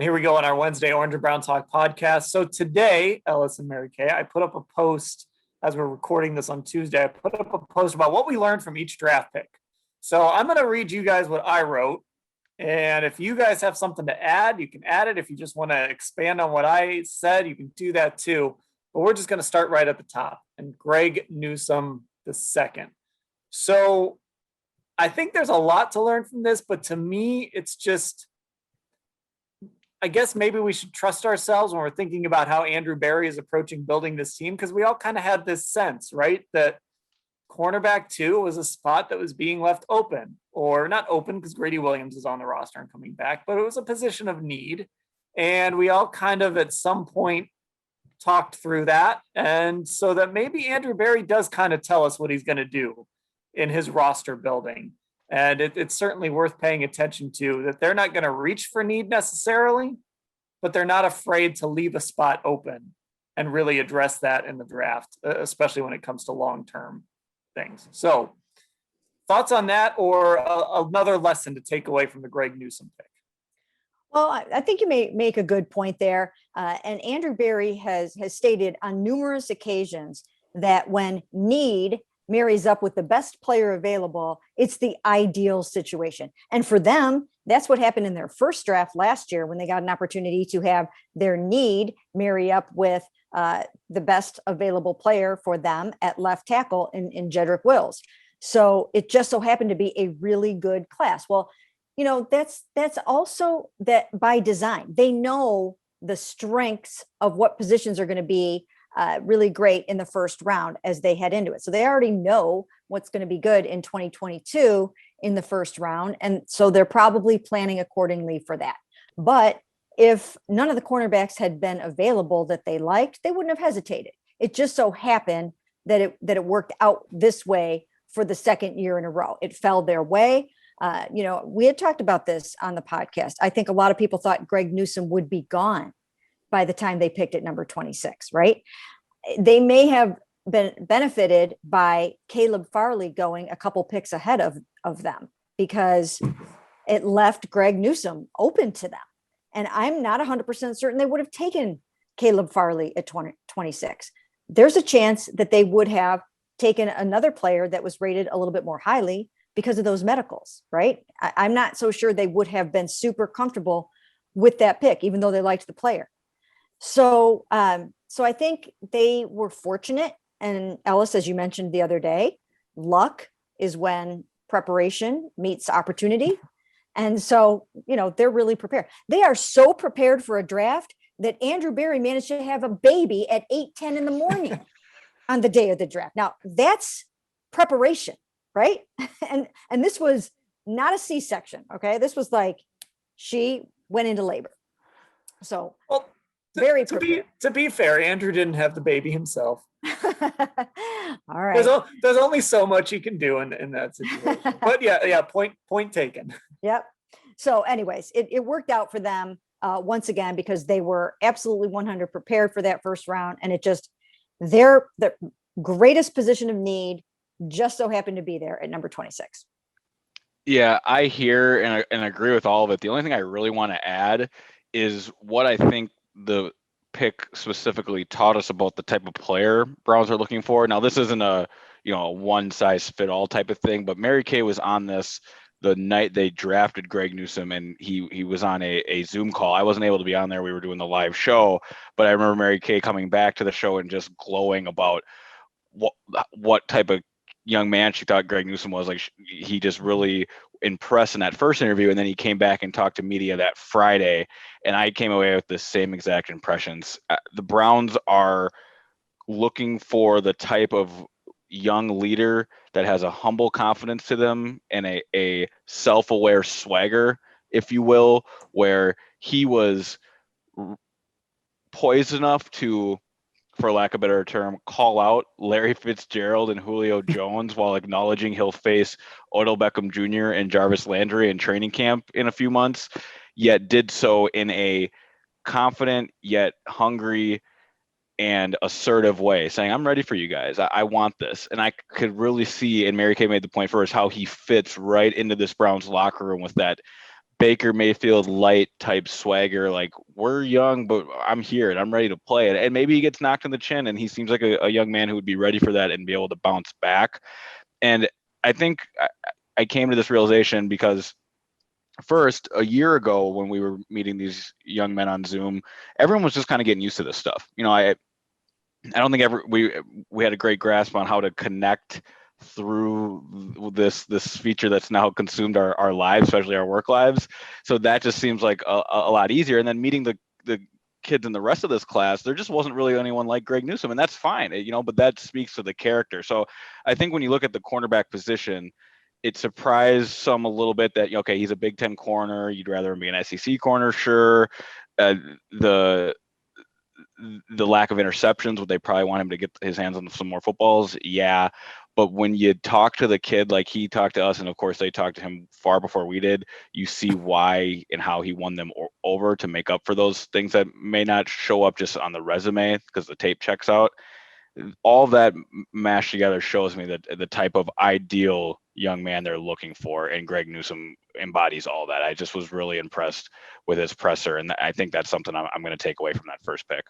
And here we go on our Wednesday Orange and Brown Talk podcast. So today, Ellis and Mary Kay, I put up a post as we're recording this on Tuesday. I put up a post about what we learned from each draft pick. So I'm going to read you guys what I wrote. And if you guys have something to add, you can add it. If you just want to expand on what I said, you can do that too. But we're just going to start right at the top. And Greg Newsome II. So I think there's a lot to learn from this, but to me, it's just, I guess maybe we should trust ourselves when we're thinking about how Andrew Berry is approaching building this team, because we all kind of had this sense, right, that cornerback 2 was a spot that was being left open, or not open because Grady Williams is on the roster and coming back, but it was a position of need. And we all kind of at some point talked through that. And so that maybe Andrew Berry does kind of tell us what he's going to do in his roster building. And it's certainly worth paying attention to, that they're not going to reach for need necessarily, but they're not afraid to leave a spot open and really address that in the draft, especially when it comes to long-term things. So thoughts on that, or another lesson to take away from the Greg Newsome pick? Well, I think you may make a good point there. And Andrew Berry has stated on numerous occasions that when need marries up with the best player available, it's the ideal situation. And for them, that's what happened in their first draft last year when they got an opportunity to have their need marry up with the best available player for them at left tackle in Jedrick Wills. So it just so happened to be a really good class. Well, you know, that's also that by design. They know the strengths of what positions are going to be really great in the first round as they head into it. So they already know what's going to be good in 2022 in the first round. And so they're probably planning accordingly for that. But if none of the cornerbacks had been available that they liked, they wouldn't have hesitated. It just so happened that it worked out this way for the second year in a row. It fell their way. We had talked about this on the podcast. I think a lot of people thought Greg Newsome would be gone by the time they picked at number 26, right? They may have been benefited by Caleb Farley going a couple picks ahead of them, because it left Greg Newsome open to them. And I'm not 100% certain they would have taken Caleb Farley at 26. There's a chance that they would have taken another player that was rated a little bit more highly because of those medicals, right? I'm not so sure they would have been super comfortable with that pick, even though they liked the player. So I think they were fortunate. And Ellis, as you mentioned the other day, luck is when preparation meets opportunity. And so, they're really prepared. They are so prepared for a draft that Andrew Berry managed to have a baby at 8:10 in the morning on the day of the draft. Now that's preparation, right? And this was not a C-section. Okay. This was like, she went into labor. So very prepared. To be fair, Andrew didn't have the baby himself. All right. There's only so much you can do in that situation. But yeah, point taken. Yep. So anyways, it worked out for them once again, because they were absolutely 100 prepared for that first round. And it just, the greatest position of need just so happened to be there at number 26. Yeah, I hear and agree with all of it. The only thing I really want to add is what I think the pick specifically taught us about the type of player Browns are looking for. Now, this isn't a one size fit all type of thing, but Mary Kay was on this the night they drafted Greg Newsome, and he was on a Zoom call. I wasn't able to be on there. We were doing the live show, but I remember Mary Kay coming back to the show and just glowing about what type of young man she thought Greg Newsome was. Like, he just really impressed in that first interview, and then he came back and talked to media that Friday, and I came away with the same exact impressions. The Browns are looking for the type of young leader that has a humble confidence to them and a self-aware swagger, if you will, where he was poised enough to, for lack of a better term, call out Larry Fitzgerald and Julio Jones while acknowledging he'll face Odell Beckham Jr. and Jarvis Landry in training camp in a few months, yet did so in a confident yet hungry and assertive way, saying, I'm ready for you guys. I want this. And I could really see, and Mary Kay made the point first, how he fits right into this Browns locker room with that Baker Mayfield light type swagger, like we're young, but I'm here and I'm ready to play it. And maybe he gets knocked in the chin and he seems like a young man who would be ready for that and be able to bounce back. And I think I came to this realization because first, a year ago when we were meeting these young men on Zoom, everyone was just kind of getting used to this stuff. I don't think we had a great grasp on how to connect through this feature that's now consumed our lives, especially our work lives. So that just seems like a lot easier. And then meeting the kids in the rest of this class, there just wasn't really anyone like Greg Newsome, and that's fine, but that speaks to the character. So I think when you look at the cornerback position, it surprised some a little bit that, okay, he's a Big Ten corner. You'd rather him be an SEC corner, sure. The lack of interceptions, would they probably want him to get his hands on some more footballs? Yeah. But when you talk to the kid like he talked to us, and of course they talked to him far before we did, you see why and how he won them over to make up for those things that may not show up just on the resume because the tape checks out. All that mashed together shows me that the type of ideal young man they're looking for, and Greg Newsome embodies all that. I just was really impressed with his presser, and I think that's something I'm going to take away from that first pick.